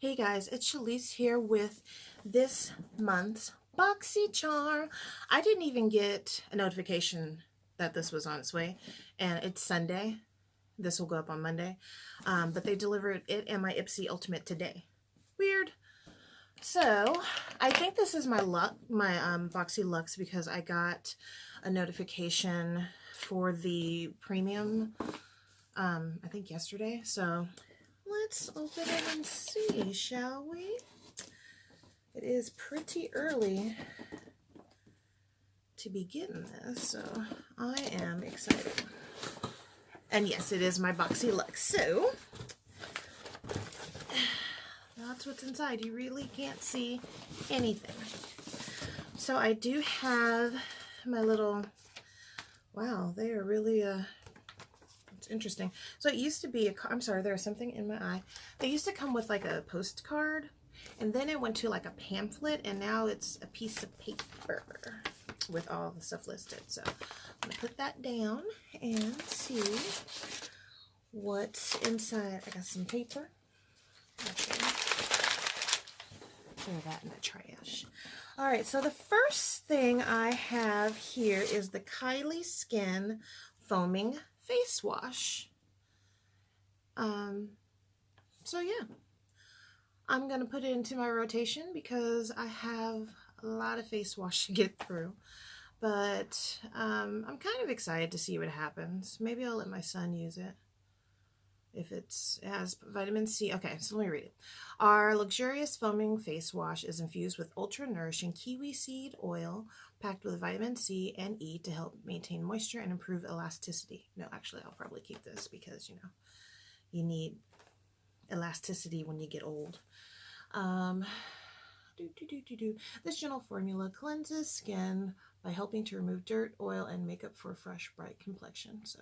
Hey guys, it's Shalise here with this month's Boxycharm. I didn't even get a notification that this was on its way, and it's Sunday. This will go up on Monday, but they delivered it and my Ipsy Ultimate today. Weird. So I think this is my Boxyluxe because I got a notification for the premium. I think yesterday. So let's open it and see, shall we? It is pretty early to be getting this, so I am excited. And yes, it is my Boxyluxe. So that's what's inside. You really can't see anything. So I do have my little, wow, they are really it's interesting. So it used to be I'm sorry, there's something in my eye. They used to come with like a postcard, and then it went to like a pamphlet, and now it's a piece of paper with all the stuff listed. So I'm gonna put that down and see what's inside. I got some paper. Okay. Throw that in the trash. All right, so the first thing I have here is the Kylie Skin Foaming Face Wash. So yeah, I'm gonna put it into my rotation because I have a lot of face wash to get through. But I'm kind of excited to see what happens. Maybe I'll let my son use it if it has vitamin C. Okay, so let me read it. Our luxurious foaming face wash is infused with ultra-nourishing kiwi seed oil packed with vitamin C and E to help maintain moisture and improve elasticity. No, actually, I'll probably keep this because, you know, you need elasticity when you get old. This gentle formula cleanses skin by helping to remove dirt, oil, and makeup for a fresh, bright complexion. So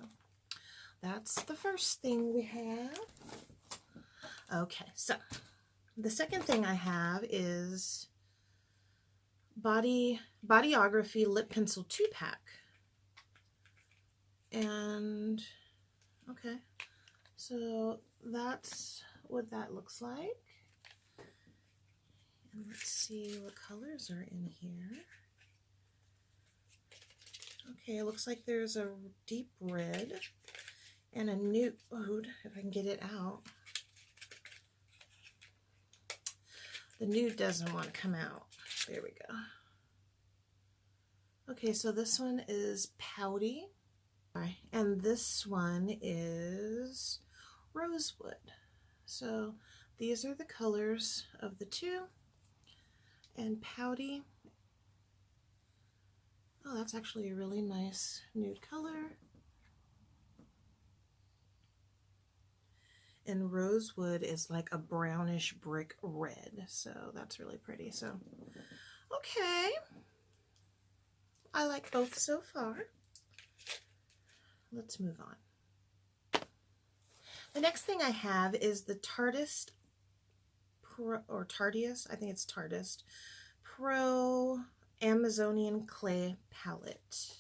that's the first thing we have. Okay, so the second thing I have is Bodyography Lip Pencil 2-pack. And okay, so that's what that looks like. And let's see what colors are in here. Okay, it looks like there's a deep red and a nude, if I can get it out. The nude doesn't want to come out. There we go. Okay, so this one is Pouty. And this one is Rosewood. So these are the colors of the two. And Pouty, oh, that's actually a really nice nude color. And Rosewood is like a brownish brick red, so that's really pretty. So, okay, I like both so far. Let's move on. The next thing I have is the Tarteist Tarteist, I think it's Tarteist Pro Amazonian Clay Palette.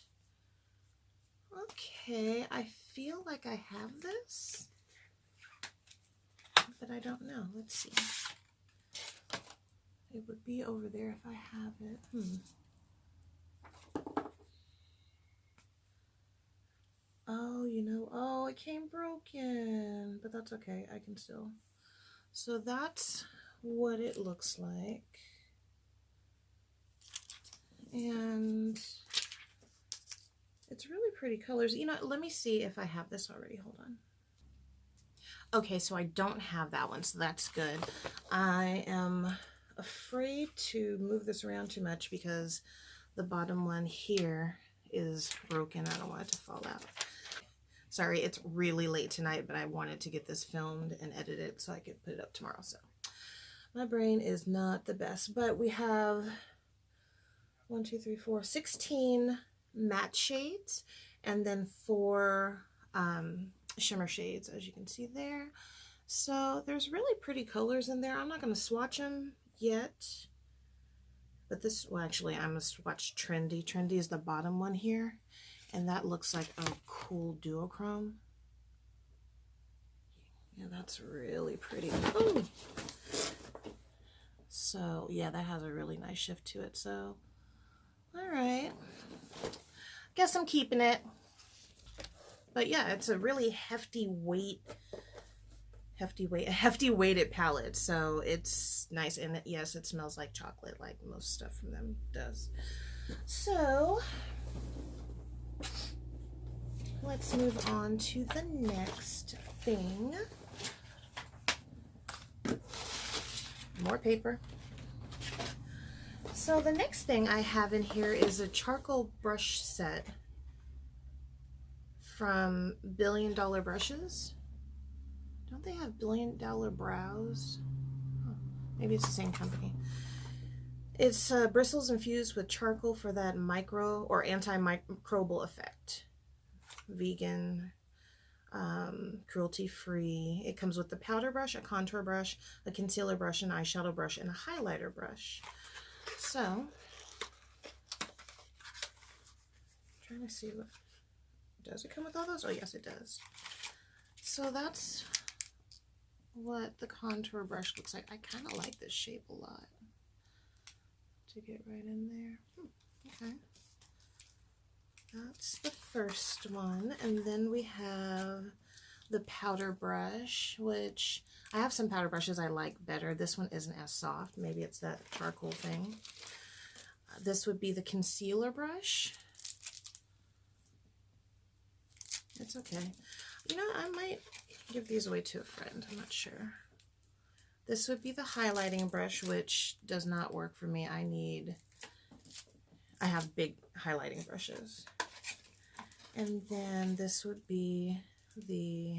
Okay, I feel like I have this, but I don't know. Let's see. It would be over there if I have it. Oh, you know, oh, it came broken, but that's okay. I can still. So that's what it looks like. And it's really pretty colors. You know, let me see if I have this already. Hold on. Okay, so I don't have that one, so that's good. I am afraid to move this around too much because the bottom one here is broken. I don't want it to fall out. Sorry, it's really late tonight, but I wanted to get this filmed and edited so I could put it up tomorrow. So my brain is not the best, but we have 16 matte shades and then 4 shimmer shades, as you can see there. So there's really pretty colors in there. I'm not going to swatch them yet, but this, well, actually, I'm going to swatch Trendy. Trendy is the bottom one here. And that looks like a cool duochrome. Yeah, that's really pretty. Oh, yeah, that has a really nice shift to it. So, all right. Guess I'm keeping it. But yeah, it's a really hefty weighted palette. So it's nice. And yes, it smells like chocolate, like most stuff from them does. So let's move on to the next thing. More paper. So the next thing I have in here is a charcoal brush set from Billion Dollar Brushes. Don't they have Billion Dollar Brows? Oh, maybe it's the same company. It's bristles infused with charcoal for that micro or antimicrobial effect. Vegan, cruelty-free. It comes with the powder brush, a contour brush, a concealer brush, an eyeshadow brush, and a highlighter brush. So, I'm trying to see what, does it come with all those? Oh yes, it does. So that's what the contour brush looks like. I kind of like this shape a lot. To get right in there. Okay. That's the first one. And then we have the powder brush, which I have some powder brushes I like better. This one isn't as soft. Maybe it's that charcoal thing. This would be the concealer brush. It's okay. You know, I might give these away to a friend. I'm not sure. This would be the highlighting brush, which does not work for me. I have big highlighting brushes. And then this would be the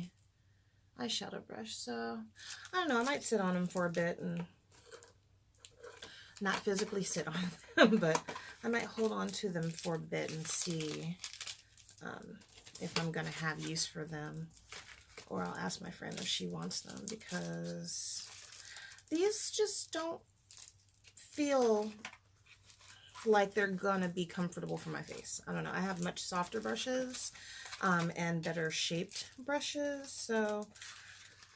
eyeshadow brush. So, I don't know. I might sit on them for a bit and not physically sit on them, but I might hold on to them for a bit and see if I'm going to have use for them. Or I'll ask my friend if she wants them, because these just don't feel like they're gonna be comfortable for my face. I don't know. I have much softer brushes and better shaped brushes, so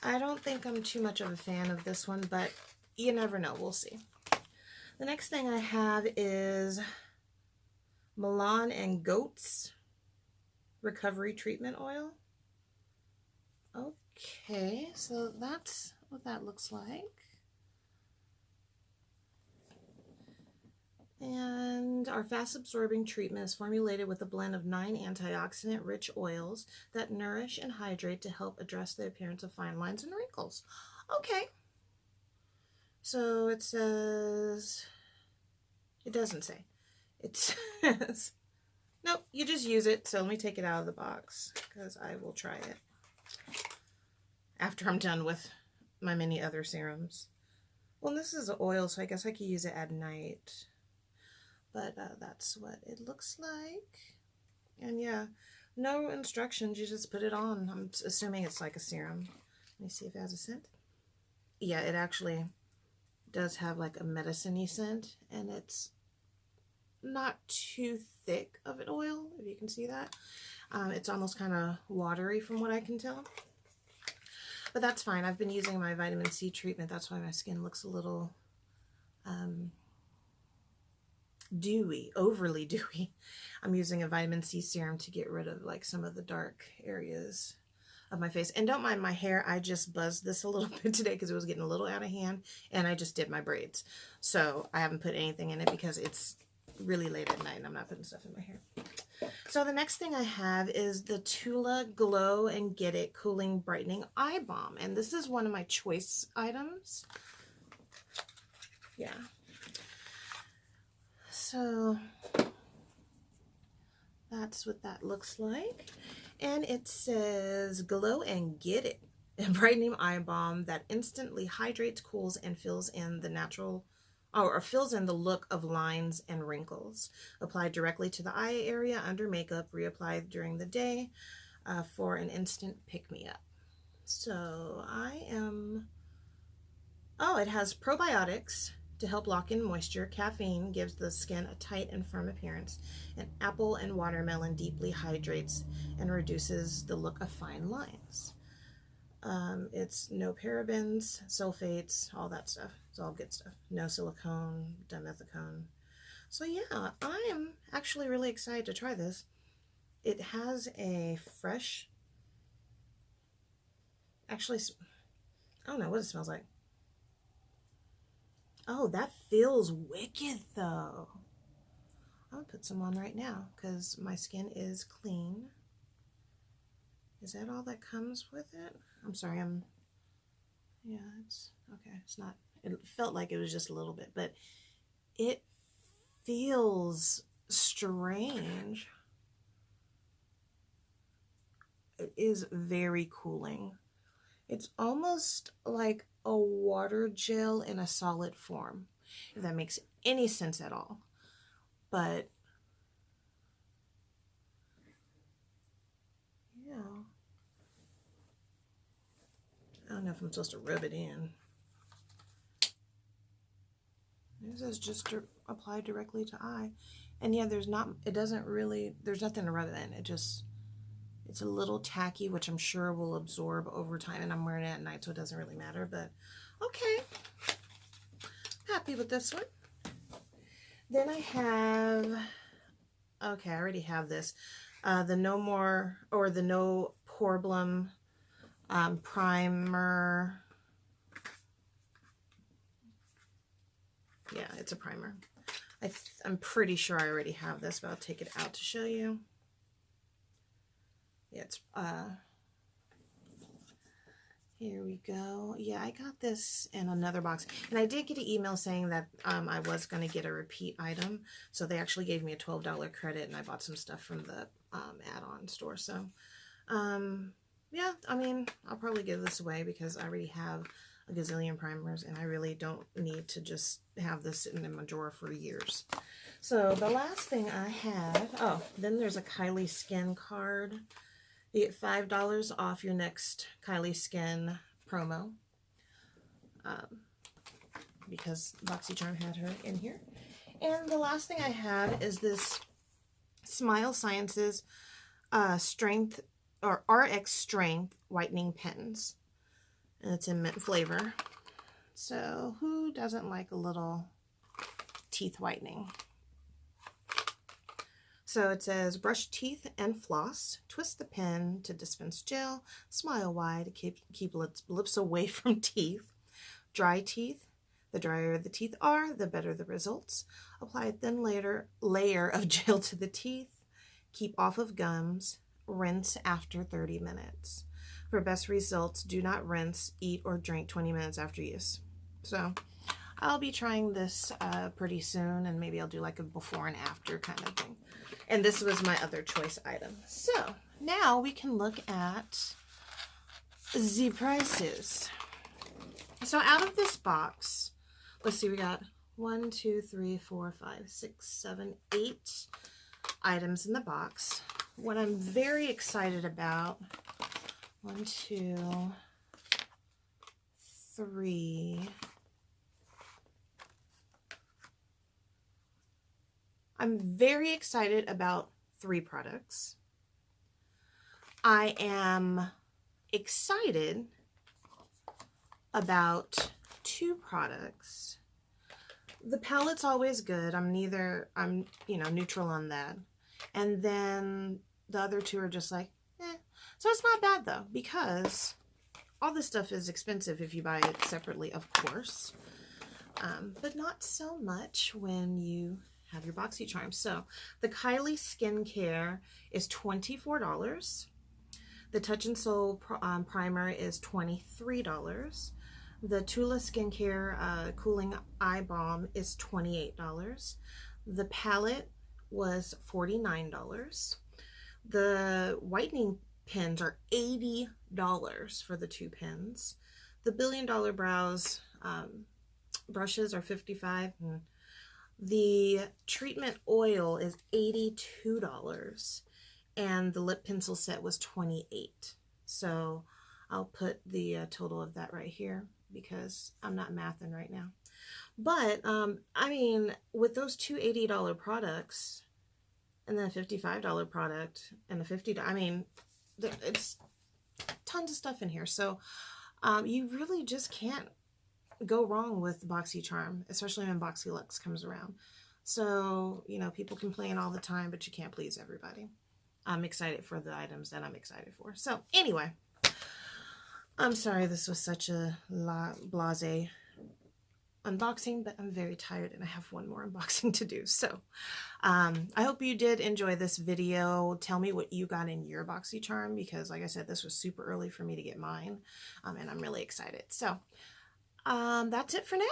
I don't think I'm too much of a fan of this one, but you never know. We'll see. The next thing I have is Milan and Goats Recovery Treatment Oil. Okay, so that's what that looks like. And our fast-absorbing treatment is formulated with a blend of 9 antioxidant-rich oils that nourish and hydrate to help address the appearance of fine lines and wrinkles. Okay. So it says, it doesn't say. It says, nope, you just use it. So let me take it out of the box because I will try it after I'm done with my many other serums. Well, this is oil, so I guess I could use it at night. But that's what it looks like. And yeah, no instructions. You just put it on. I'm assuming it's like a serum. Let me see if it has a scent. Yeah, it actually does have like a medicine-y scent. And it's not too thick of an oil, if you can see that. It's almost kind of watery from what I can tell. But that's fine. I've been using my vitamin C treatment. That's why my skin looks a little dewy, overly dewy. I'm using a vitamin C serum to get rid of like some of the dark areas of my face. And don't mind my hair. I just buzzed this a little bit today because it was getting a little out of hand, and I just did my braids. So I haven't put anything in it because it's really late at night and I'm not putting stuff in my hair. So the next thing I have is the Tula Glow and Get It Cooling Brightening Eye Balm. And this is one of my choice items. Yeah. So that's what that looks like. And it says Glow and Get It, a brightening eye balm that instantly hydrates, cools, and fills in the natural or fills in the look of lines and wrinkles. Applied directly to the eye area under makeup, reapplied during the day for an instant pick-me-up. So I am, oh, it has probiotics to help lock in moisture. Caffeine gives the skin a tight and firm appearance. And apple and watermelon deeply hydrates and reduces the look of fine lines. It's no parabens, sulfates, all that stuff. It's all good stuff. No silicone, dimethicone. So yeah, I am actually really excited to try this. It has a fresh, actually, I don't know what it smells like. Oh, that feels wicked though. I'm gonna put some on right now because my skin is clean. Is that all that comes with it? I'm sorry, yeah, it's okay. It's not, it felt like it was just a little bit, but it feels strange. It is very cooling. It's almost like a water gel in a solid form, if that makes any sense at all. But yeah, I don't know if I'm supposed to rub it in. This is just to apply directly to eye. And yeah, there's not, it doesn't really, there's nothing to rub it in. It just, it's a little tacky, which I'm sure will absorb over time. And I'm wearing it at night, so it doesn't really matter. But okay, happy with this one. Then I have, okay, I already have this. The No More, or the No Problem primer. Yeah, it's a primer. I'm pretty sure I already have this, but I'll take it out to show you. Yeah, it's, here we go. Yeah, I got this in another box. And I did get an email saying that I was going to get a repeat item. So they actually gave me a $12 credit, and I bought some stuff from the add-on store. So, yeah, I mean, I'll probably give this away because I already have a gazillion primers, and I really don't need to just have this sitting in my drawer for years. So the last thing I have, oh, then there's a Kylie Skin card. You get $5 off your next Kylie Skin promo, because Boxycharm had her in here. And the last thing I have is this Smile Sciences Strength, or RX Strength Whitening Pens. And it's in mint flavor. So who doesn't like a little teeth whitening? So it says, brush teeth and floss, twist the pen to dispense gel, smile wide to keep lips away from teeth. Dry teeth, the drier the teeth are, the better the results. Apply a thin layer of gel to the teeth, keep off of gums, rinse after 30 minutes. For best results, do not rinse, eat, or drink 20 minutes after use. So I'll be trying this pretty soon, and maybe I'll do like a before and after kind of thing. And this was my other choice item. So now we can look at the prices. So out of this box, let's see, we got 1, 2, 3, 4, 5, 6, 7, 8 items in the box. What I'm very excited about, 1, 2, 3. I'm very excited about 3 products. I am excited about 2 products. The palette's always good. I'm neutral on that. And then the other 2 are just like, eh. So it's not bad though, because all this stuff is expensive if you buy it separately, of course. But not so much when you have your Boxycharm. So the Kylie Skincare is $24. The Touch and Soul primer is $23. The Tula Skincare Cooling Eye Balm is $28. The palette was $49. The whitening pens are $80 for the 2 pens. The Billion Dollar Brows brushes are $55. The treatment oil is $82. And the lip pencil set was $28. So I'll put the total of that right here because I'm not mathing right now. But I mean, with those 2 $80 products and then a $55 product and a $50, I mean, it's tons of stuff in here. So you really just can't go wrong with Boxycharm, especially when Boxyluxe comes around. So, you know, people complain all the time, but you can't please everybody. I'm excited for the items that I'm excited for. So anyway, I'm sorry this was such a blase unboxing, but I'm very tired and I have one more unboxing to do. So I hope you did enjoy this video. Tell me what you got in your Boxycharm, because like I said, this was super early for me to get mine, and I'm really excited. So that's it for now,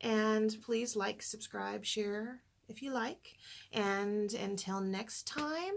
and please like, subscribe, share if you like, and until next time.